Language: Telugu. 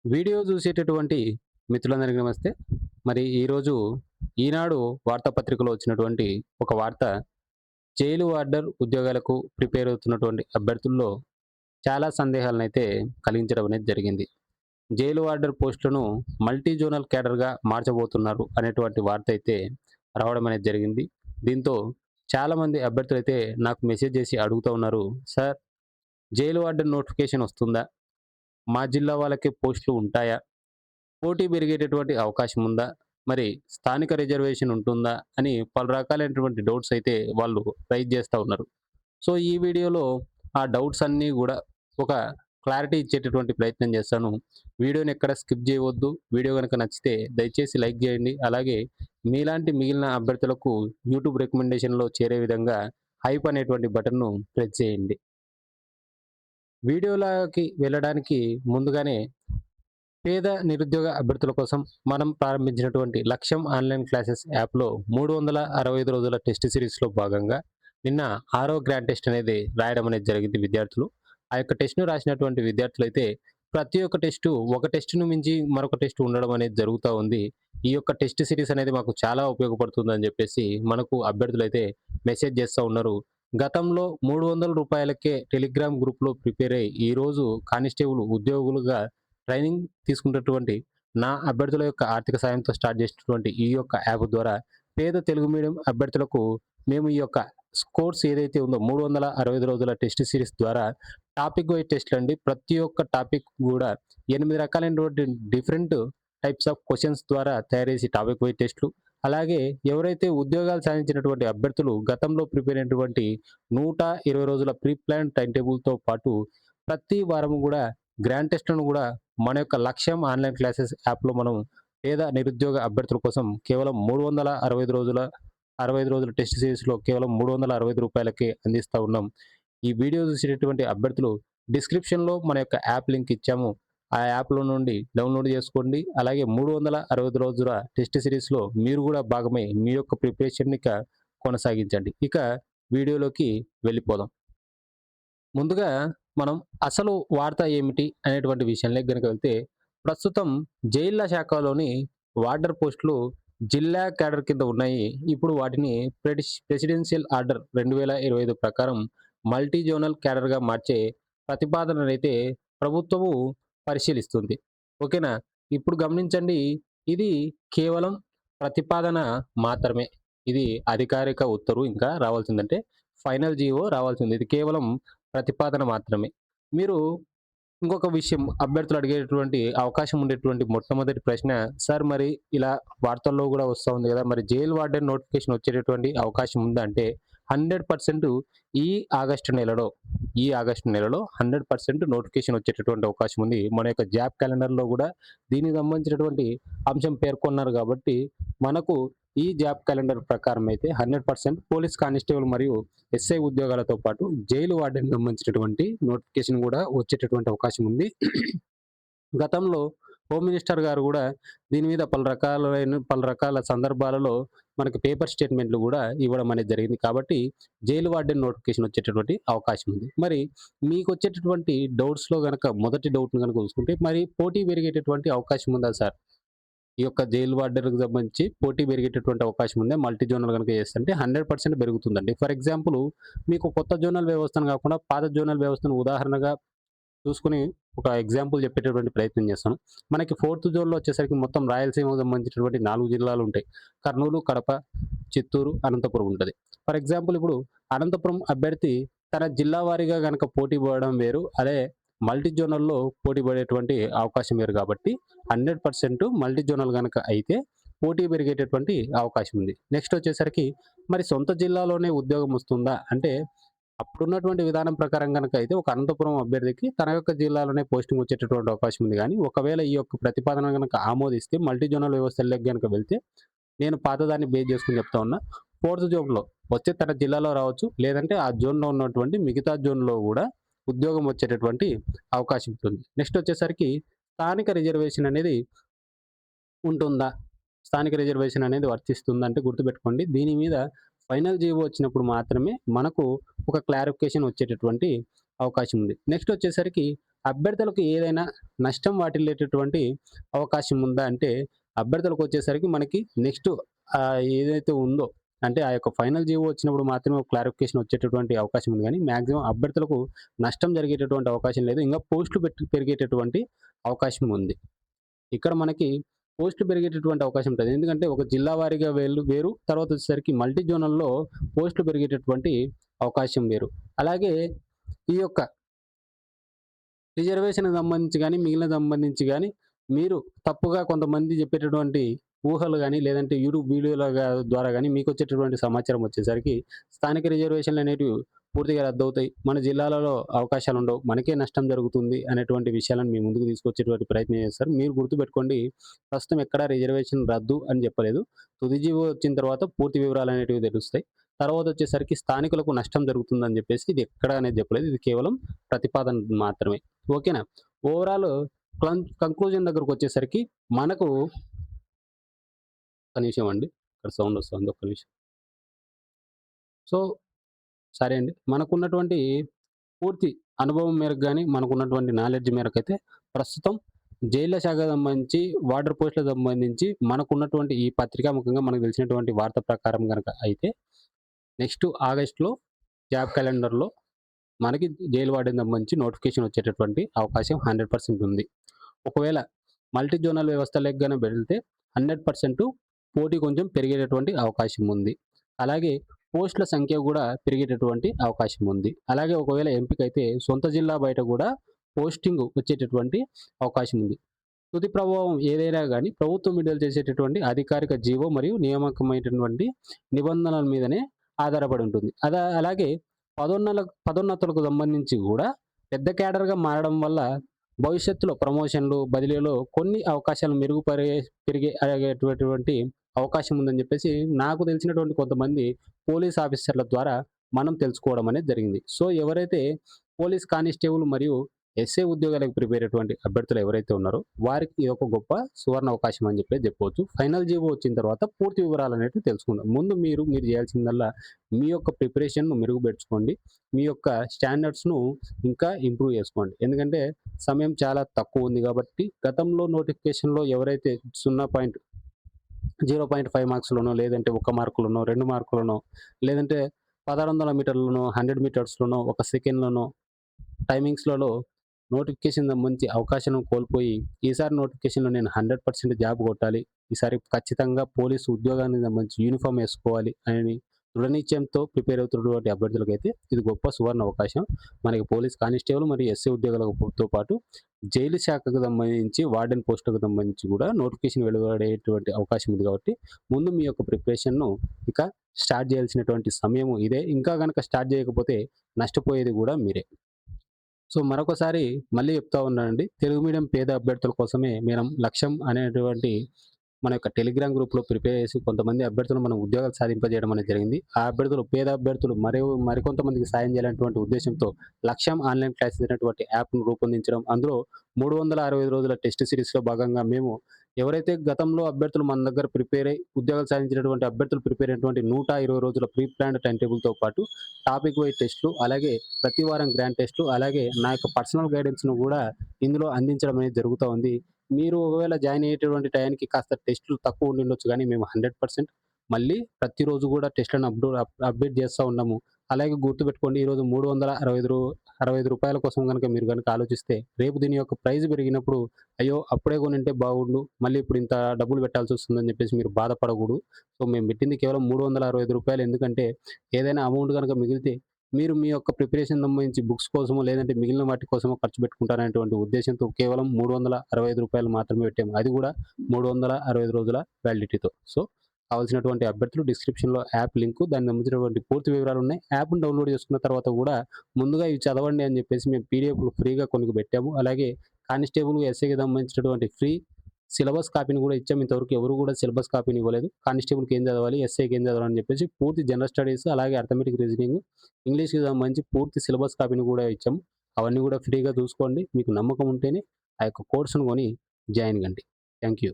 వీడియో చూసేటటువంటి మిత్రులందరికీ నమస్తే. మరి ఈరోజు ఈనాడు వార్తాపత్రికలో వచ్చినటువంటి ఒక వార్త, జైలు వార్డర్ ఉద్యోగాలకు ప్రిపేర్ అవుతున్నటువంటి అభ్యర్థుల్లో చాలా సందేహాలనైతే కలిగించడం అనేది జరిగింది. జైలు వార్డర్ పోస్టులను మల్టీ జోనల్ క్యాడర్‌గా మార్చబోతున్నారు అనేటువంటి వార్త అయితే రావడం అనేది జరిగింది. దీంతో చాలామంది అభ్యర్థులైతే నాకు మెసేజ్ చేసి అడుగుతా ఉన్నారు. సార్, జైలు వార్డర్ నోటిఫికేషన్ వస్తుందా? మా జిల్లా వాళ్ళకే పోస్టులు ఉంటాయా? పోటీ పెరిగేటటువంటి అవకాశం ఉందా? మరి స్థానిక రిజర్వేషన్ ఉంటుందా? అని పలు రకాలైనటువంటి డౌట్స్ అయితే వాళ్ళు రైజ్ చేస్తా ఉన్నారు. సో, ఈ వీడియోలో ఆ డౌట్స్ అన్నీ గూడా ఒక క్లారిటీ ఇచ్చేటటువంటి ప్రయత్నం చేస్తాను. వీడియోని ఎక్కడ స్కిప్ చేయవద్దు. వీడియో గనుక నచ్చితే దయచేసి లైక్ చేయండి. అలాగే మీలాంటి మిగిలిన అభ్యర్థులకు యూట్యూబ్ రికమెండేషన్‌లో చేరే విధంగా హైప్ అనేటువంటి బటన్‌ను ప్రెస్ చేయండి. వీడియోలోకి వెళ్ళడానికి ముందుగానే పేద నిరుద్యోగ అభ్యర్థుల కోసం మనం ప్రారంభించినటువంటి లక్ష్యం ఆన్‌లైన్ క్లాసెస్ యాప్‌లో 365 రోజుల టెస్ట్ సిరీస్‌లో భాగంగా నిన్న 6వ గ్రాండ్ టెస్ట్ అనేది రాయడం అనేది జరిగింది విద్యార్థులు. ఆ యొక్క టెస్ట్‌ను రాసినటువంటి విద్యార్థులైతే ప్రతి ఒక్క టెస్టు ఒక టెస్ట్‌ను మించి మరొక టెస్ట్ ఉండడం అనేది జరుగుతా ఉంది. ఈ యొక్క టెస్ట్ సిరీస్ అనేది మాకు చాలా ఉపయోగపడుతుందని చెప్పేసి మనకు అభ్యర్థులైతే మెసేజ్ చేస్తా ఉన్నారు. గతంలో రూ. 300కే టెలిగ్రామ్ గ్రూప్‌లో ప్రిపేర్ అయ్యి ఈరోజు కానిస్టేబుల్ ఉద్యోగులుగా ట్రైనింగ్ తీసుకున్నటువంటి నా అభ్యర్థుల యొక్క ఆర్థిక సాయంతో స్టార్ట్ చేసినటువంటి ఈ యొక్క యాప్ ద్వారా పేద తెలుగు మీడియం అభ్యర్థులకు మేము ఈ యొక్క కోర్స్ ఏదైతే ఉందో 365 రోజుల టెస్ట్ సిరీస్ ద్వారా టాపిక్ వైజ్ టెస్ట్‌లు అండి. ప్రతి ఒక్క టాపిక్ గూడా 8 రకాలైనటువంటి డిఫరెంట్ టైప్స్ ఆఫ్ క్వెషన్స్ ద్వారా తయారు చేసి టాపిక్ వైజ్ టెస్ట్‌లు. అలాగే ఎవరైతే ఉద్యోగాలు సాధించినటువంటి అభ్యర్థులు గతంలో ప్రిపేర్ అయినటువంటి 120 రోజుల ప్రీ ప్లాన్డ్ టైమ్ టేబుల్‌తో పాటు ప్రతి వారం గూడా గ్రాండ్ టెస్ట్‌లను గూడా మన యొక్క లక్ష్యం ఆన్‌లైన్ క్లాసెస్ యాప్‌లో మనం పేద నిరుద్యోగ అభ్యర్థుల కోసం కేవలం 65 రోజుల టెస్ట్ సిరీస్‌లో కేవలం రూ. 365కే అందిస్తా ఉన్నాం. ఈ వీడియో చూసేటటువంటి అభ్యర్థులు డిస్క్రిప్షన్‌లో మన యొక్క యాప్ లింక్ ఇచ్చాము. ఆ యాప్‌లో నుండి డౌన్‌లోడ్ చేసుకోండి. అలాగే 365 రోజుల టెస్ట్ సిరీస్‌లో మీరు గూడా భాగమై మీ యొక్క ప్రిపరేషన్‌ని కొనసాగించండి. ఇక వీడియోలోకి వెళ్ళిపోదాం. ముందుగా మనం అసలు వార్త ఏమిటి అనేటువంటి విషయంలోకి గనుక వెళ్తే, ప్రస్తుతం జైళ్ల శాఖలోని వార్డర్ పోస్టులు జిల్లా క్యాడర్ కింద ఉన్నాయి. ఇప్పుడు వాటిని ప్రెసిడెన్షియల్ ఆర్డర్ 2025 ప్రకారం మల్టీ జోనల్ క్యాడర్‌గా మార్చే ప్రతిపాదననైతే ప్రభుత్వము పరిశీలిస్తుంది. ఓకేనా? ఇప్పుడు గమనించండి, ఇది కేవలం ప్రతిపాదన మాత్రమే. ఇది అధికారిక ఉత్తర్వు ఇంకా రావాల్సిందంటే ఫైనల్ జీవో రావాల్సింది. ఇది కేవలం ప్రతిపాదన మాత్రమే. మీరు ఇంకొక విషయం అభ్యర్థులు అడిగేటువంటి అవకాశం ఉండేటువంటి మొట్టమొదటి ప్రశ్న, సార్ మరి ఇలా వార్తల్లో గూడా వస్తా ఉంది గదా! మరి జైల్ వార్డెన్ నోటిఫికేషన్ వచ్చేటటువంటి అవకాశం ఉందా అంటే 100% ఈ ఆగస్టు నెలలో, ఈ ఆగస్టు నెలలో 100% నోటిఫికేషన్ వచ్చేటటువంటి అవకాశం ఉంది. మన యొక్క జాబ్ క్యాలెండర్‌లో గూడా దీనికి సంబంధించినటువంటి అంశం పేర్కొన్నారు గాబట్టి, మనకు ఈ జాబ్ క్యాలెండర్ ప్రకారం అయితే 100% పోలీస్ కానిస్టేబుల్ మరియు ఎస్ఐ ఉద్యోగాలతో పాటు జైలు వార్డెన్‌కి సంబంధించినటువంటి నోటిఫికేషన్ గూడా వచ్చేటటువంటి అవకాశం ఉంది. గతంలో హోమ్ మినిస్టర్ గారు గూడా దీని మీద పలు రకాల సందర్భాలలో మనకి పేపర్ స్టేట్‌మెంట్‌లు గూడా ఇవ్వడం అనేది జరిగింది. కాబట్టి జైలు వార్డెన్ నోటిఫికేషన్ వచ్చేటటువంటి అవకాశం ఉంది. మరి మీకొచ్చేటటువంటి డౌట్స్‌లో గనక మొదటి డౌట్‌ని గనక చూసుకుంటే, మరి పోటీ పెరిగేటటువంటి అవకాశం ఉందా సార్? ఈ యొక్క జైలు వార్డెన్‌కి సంబంధించి పోటీ పెరిగేటటువంటి అవకాశం ఉందా? మల్టీ జోనల్ గనుక చేస్తుంటే 100% పెరుగుతుందండి. ఫర్ ఎగ్జాంపుల్, మీకు కొత్త జోనల్ వ్యవస్థను గాకుండా పాత జోనల్ వ్యవస్థను ఉదాహరణగా చూసుకొని ఒక ఎగ్జాంపుల్ చెప్పేటటువంటి ప్రయత్నం చేస్తాను. మనకి ఫోర్త్ జోన్‌లో వచ్చేసరికి మొత్తం రాయలసీమకు సంబంధించినటువంటి 4 జిల్లాలు ఉంటాయి. కర్నూలు, కడప, చిత్తూరు, అనంతపురం ఉంటది. ఫర్ ఎగ్జాంపుల్, ఇప్పుడు అనంతపురం అభ్యర్థి తన జిల్లా వారీగా గనక పోటీ పడడం వేరు. అదే మల్టీ జోనల్‌లో పోటీ పడేటువంటి అవకాశం వేరు కాబట్టి 100% మల్టీ జోనల్ గనక అయితే పోటీ పెరిగేటటువంటి అవకాశం ఉంది. నెక్స్ట్ వచ్చేసరికి, మరి సొంత జిల్లాలోనే ఉద్యోగం వస్తుందా అంటే, అప్పుడున్నటువంటి విధానం ప్రకారం గనక అయితే ఒక అనంతపురం అభ్యర్థికి తన యొక్క జిల్లాలోనే పోస్టింగ్ వచ్చేటటువంటి అవకాశం ఉంది గానీ, ఒకవేళ ఈ యొక్క ప్రతిపాదన గనక ఆమోదిస్తే మల్టీ జోనల్ వ్యవస్థలోకి గనక వెళ్తే, నేను పాతదాన్ని బేస్ చేసుకొని చెప్తా ఉన్నా. ఫోర్త్ జోన్‌లో వచ్చి తన జిల్లాలో రావచ్చు. లేదంటే ఆ జోన్‌లో ఉన్నటువంటి మిగతా జోన్‌లో గూడా ఉద్యోగం వచ్చేటటువంటి అవకాశం ఉంటుంది. నెక్స్ట్ వచ్చేసరికి స్థానిక రిజర్వేషన్ అనేది ఉంటుందా? స్థానిక రిజర్వేషన్ అనేది వర్తిస్తుందా అంటే గుర్తుపెట్టుకోండి. దీని మీద ఫైనల్ జీవో వచ్చినప్పుడు మాత్రమే మనకు ఒక క్లారిఫికేషన్ వచ్చేటటువంటి అవకాశం ఉంది. నెక్స్ట్ వచ్చేసరికి అభ్యర్థులకు ఏదైనా నష్టం వాటిల్లేటటువంటి అవకాశం ఉందా అంటే, అభ్యర్థులకొచ్చేసరికి మనకి నెక్స్ట్ ఏదైతే ఉందో అంటే ఆ యొక్క ఫైనల్ జీవో వచ్చినప్పుడు మాత్రమే ఒక క్లారిఫికేషన్ వచ్చేటటువంటి అవకాశం ఉంది గానీ, మాక్సిమం అభ్యర్థులకు నష్టం జరిగేటటువంటి అవకాశం లేదు. ఇంకా పోస్టులు పెరిగేటటువంటి అవకాశం ఉంది. ఇక్కడ మనకి పోస్టులు పెరిగేటటువంటి అవకాశం ఉంటది. ఎందుకంటే ఒక జిల్లా వారీగా వేరు, తర్వాత వచ్చేసరికి మల్టీ జోనల్‌లో పోస్టులు పెరిగేటటువంటి అవకాశం వేరు. అలాగే ఈ యొక్క రిజర్వేషన్‌కి సంబంధించి గాని, మిగిలిన సంబంధించి గాని, మీరు తప్పుగా కొంతమంది చెప్పేటటువంటి ఊహలు గాని, లేదంటే యూట్యూబ్ వీడియోల ద్వారా గాని మీకొచ్చేటటువంటి సమాచారం వచ్చేసరికి స్థానిక రిజర్వేషన్‌లనేటివి పూర్తిగా రద్దవుతాయి. మన జిల్లాలలో అవకాశాలుండవు. మనకే నష్టం జరుగుతుంది అనేటువంటి విషయాలను మీ ముందుకు తీసుకొచ్చేటువంటి ప్రయత్నం చేస్తారు. మీరు గుర్తుపెట్టుకోండి, ప్రస్తుతం ఎక్కడా రిజర్వేషన్ రద్దు అని చెప్పలేదు. తుది జీవో వచ్చిన తర్వాత పూర్తి వివరాలనేటివి తెలుస్తాయి. తర్వాతొచ్చేసరికి స్థానికులకు నష్టం జరుగుతుందని జెప్పేసి ఇది ఎక్కడ అనేది చెప్పలేదు. ఇది కేవలం ప్రతిపాదన మాత్రమే. ఓకేనా? ఓవరాల్ కంక్లూజన్ దగ్గరకొచ్చేసరికి మనకు ఒక్క నిమిషం అండి. ఇక్కడ సౌండ్ వస్తుంది. ఒక్క నిమిషం. సో, సరే అండి. మనకున్నటువంటి పూర్తి అనుభవం మేరకు గాని, మనకున్నటువంటి నాలెడ్జ్ మేరకైతే ప్రస్తుతం జైళ్ల శాఖకు సంబంధించి, వార్డర్ పోస్ట్‌లకు సంబంధించి మనకున్నటువంటి ఈ పత్రికాముఖంగా మనకు తెలిసినటువంటి వార్త ప్రకారం గనక అయితే నెక్స్ట్ ఆగస్ట్‌లో జాబ్ క్యాలెండర్‌లో మనకి జైలు వార్డెన్ సంబంధించి నోటిఫికేషన్ వచ్చేటటువంటి అవకాశం 100% ఉంది. ఒకవేళ మల్టీ జోనల్ వ్యవస్థలోకి గాని వెళ్తే 100% పోటీ కొంచెం పెరిగేటటువంటి అవకాశం ఉంది. అలాగే పోస్టుల సంఖ్య గూడా పెరిగేటటువంటి అవకాశం ఉంది. అలాగే ఒకవేళ ఎంపికైతే సొంత జిల్లా బయట గూడా పోస్టింగ్ వచ్చేటటువంటి అవకాశం ఉంది. తుది ప్రభావం ఏదైనా గాని ప్రభుత్వం విడుదల చేసేటటువంటి అధికారిక జీవో మరియు నియామకమైనటువంటి నిబంధనల మీదనే ఆధారపడి ఉంటుంది. అలాగే పదోన్నతులకు సంబంధించి గూడా పెద్ద క్యాడర్‌గా మారడం వల్ల భవిష్యత్తులో ప్రమోషన్‌లు, బదిలీలో కొన్ని అవకాశాలు పెరిగేటువంటి అవకాశం ఉందని జెప్పేసి నాకు తెలిసినటువంటి కొంతమంది పోలీస్ ఆఫీసర్‌ల ద్వారా మనం తెలుసుకోవడం అనేది జరిగింది. సో, ఎవరైతే పోలీస్ కానిస్టేబుల్ మరియు ఎస్ఏ ఉద్యోగాలకు ప్రిపేర్ అయ్యేటువంటి అభ్యర్థులు ఎవరైతే ఉన్నారో వారికి ఇది ఒక గొప్ప సువర్ణ అవకాశం అని చెప్పొచ్చు. ఫైనల్ జీవో వచ్చిన తర్వాత పూర్తి వివరాలనేటివి తెలుసుకుందాం. ముందు మీరు చేయాల్సిందల్లా మీ యొక్క ప్రిపరేషన్‌ను మెరుగుపెట్టుకోండి. మీ యొక్క స్టాండర్డ్స్‌ను ఇంకా ఇంప్రూవ్ చేసుకోండి. ఎందుకంటే సమయం చాలా తక్కువ ఉంది కాబట్టి గతంలో నోటిఫికేషన్‌లో ఎవరైతే 0.5 మార్క్స్‌లోనో, లేదంటే 1 మార్కులోనో, 2 మార్కులోనో, లేదంటే 1600 మీటర్లలోనో, 100 మీటర్స్‌లోనో, 1 సెకండ్‌లోనో టైమింగ్స్‌లలో నోటిఫికేషన్ సంబంధించి అవకాశం కోల్పోయి, ఈసారి నోటిఫికేషన్‌లో నేను 100% జాబ్ కొట్టాలి. ఈసారి ఖచ్చితంగా పోలీసు ఉద్యోగానికి సంబంధించి యూనిఫార్మ్ ఏసుకోవాలి అని దృఢ నిశ్చయంతో ప్రిపేర్ అవుతున్నటువంటి అభ్యర్థులకైతే ఇది గొప్ప సువర్ణ అవకాశం. మనకి పోలీస్ కానిస్టేబుల్ మరియు ఎస్‌ఐ ఉద్యోగాలతో పాటు జైలు శాఖకు సంబంధించి వార్డెన్ పోస్టులకు సంబంధించి కూడా నోటిఫికేషన్ వెలువడేటువంటి అవకాశం ఉంది కాబట్టి, ముందు మీ యొక్క ప్రిపరేషన్‌ను ఇక స్టార్ట్ చేయాల్సినటువంటి సమయం ఇదే. ఇంకా గనక స్టార్ట్ చేయకపోతే నష్టపోయేది కూడా మీరే. సో, మరొకసారి మళ్ళీ చెప్తా ఉన్నానండి. తెలుగు మీడియం పేద అభ్యర్థుల కోసమే మనం లక్ష్యం అనేటువంటి మన యొక్క టెలిగ్రామ్ గ్రూప్‌లో ప్రిపేర్ చేసి కొంతమంది అభ్యర్థులు మనం ఉద్యోగాలు సాధింపజేయడం అనేది జరిగింది. ఆ అభ్యర్థులు పేద అభ్యర్థులు మరికొంతమందికి సాయం చేయాలనేటువంటి ఉద్దేశ్యంతో లక్ష్యం ఆన్‌లైన్ క్లాసెస్ అనేటువంటి యాప్‌ను రూపొందించడం. అందులో 365 రోజుల టెస్ట్ సిరీస్‌లో భాగంగా మేము ఎవరైతే గతంలో అభ్యర్థులు మన దగ్గర ప్రిపేర్ అయ్యి ఉద్యోగాలు సాధించినటువంటి అభ్యర్థులు ప్రిపేర్ అయినటువంటి 120 రోజుల ప్రీ ప్లాన్డ్ టైమ్ టేబుల్‌తో పాటు టాపిక్ వైస్ టెస్ట్‌లు, అలాగే ప్రతి వారం గ్రాండ్ టెస్ట్‌లు, అలాగే నా యొక్క పర్సనల్ గైడెన్స్‌ను గూడా ఇందులో అందించడం అనేది జరుగుతా ఉంది. మీరు ఒకవేళ జాయిన్ అయ్యేటటువంటి టయానికి కాస్త టెస్టులు తక్కువ ఉండిండొచ్చు గానీ, మేము 100% మళ్ళీ ప్రతిరోజు గూడా టెస్ట్‌లను అప్‌డేట్ చేస్తా ఉన్నాము. అలాగే గుర్తుపెట్టుకోండి, ఈరోజు రూ. 365 కోసం మీరు గనక ఆలోచిస్తే, రేపు దీని యొక్క ప్రైస్ పెరిగినప్పుడు, అయ్యో! అప్పుడే కొనుంటే బాగుండు, మళ్ళీ ఇప్పుడు ఇంత డబ్బులు పెట్టాల్సొస్తుందని చెప్పేసి మీరు బాధపడకూడదు. సో, మేము పెట్టింది కేవలం రూ. 365 ఎందుకంటే, ఏదైనా అమౌంట్ గనక మిగిలితే మీరు మీ యొక్క ప్రిపరేషన్ సంబంధించి బుక్స్ కోసమో, లేదంటే మిగిలిన వాటి కోసమో ఖర్చు పెట్టుకుంటారనేటువంటి ఉద్దేశ్యంతో కేవలం రూ. 365 మాత్రమే పెట్టాము. అది కూడా 365 రోజుల వ్యాలిడిటీతో. సో, కావాల్సినటువంటి అభ్యర్థులు డిస్క్రిప్షన్‌లో యాప్ లింకు, దానికి సంబంధించినటువంటి పూర్తి వివరాలున్నాయి. యాప్‌ని డౌన్‌లోడ్ చేసుకున్న తర్వాత కూడా ముందుగా ఇవి చదవండి అని చెప్పేసి మేము పీడీఎఫ్‌లు ఫ్రీగా కొన్ని పెట్టాము. అలాగే కానిస్టేబుల్, ఎస్ఐకి సంబంధించినటువంటి ఫ్రీ సిలబస్ కాపీని కూడా ఇచ్చాము. ఇంతవరకు ఎవరు కూడా సిలబస్ కాపీని ఇవ్వలేదు. కానిస్టేబుల్‌కి ఏం చదవాలి, ఎస్ఐకి ఏం చదవాలి అని చెప్పేసి పూర్తి జనరల్ స్టడీస్, అలాగే అర్థమెటిక్, రీజనింగ్, ఇంగ్లీష్‌కి సంబంధించి పూర్తి సిలబస్ కాపీని కూడా ఇచ్చాము. అవన్నీ కూడా ఫ్రీగా చూసుకోండి. మీకు నమ్మకం ఉంటేనే ఆ యొక్క కోర్స్‌ను కొని జాయిన్ కండి. Thank you.